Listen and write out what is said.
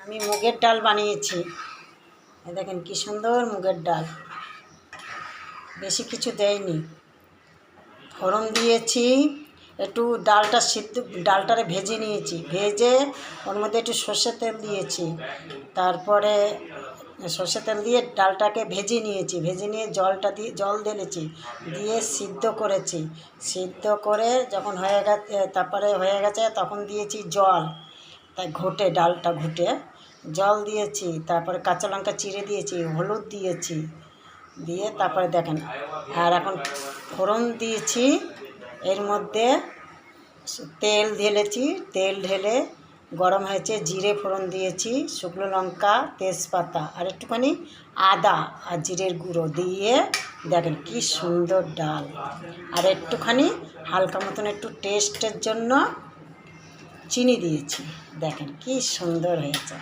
আমি মুগের ডাল বানিয়েছি। দেখেন কি সুন্দর মুগের ডাল, বেশি কিছু দেয়নি। ফোড়ন দিয়েছি, একটু ডালটারে ভেজে নিয়েছি, ভেজে ওর মধ্যে একটু সর্ষের তেল দিয়েছি। তারপরে সর্ষের তেল দিয়ে ডালটাকে ভেজে নিয়েছি, ভেজে নিয়ে জল ঢেলেছি, দিয়ে সিদ্ধ করেছি। সিদ্ধ করে যখন তারপরে হয়ে গেছে তখন দিয়েছি জল। তাই ডালটা ঘুটে জল দিয়েছি, তারপরে কাঁচা লঙ্কা চিড়ে দিয়েছি, হলুদ দিয়েছি, দিয়ে তারপরে দেখেন। আর এখন ফোড়ন দিয়েছি, এর মধ্যে তেল ঢেলেছি, তেল ঢেলে গরম হয়েছে, জিরে ফোড়ন দিয়েছি, শুকনো লঙ্কা, তেজপাতা আর একটুখানি আদা আর জিরের গুঁড়ো দিয়ে দেখেন কি সুন্দর ডাল। আর একটুখানি হালকা মতন একটু টেস্টের জন্য চিনি দিয়েছি। দেখেন কি সুন্দর হয়েছে।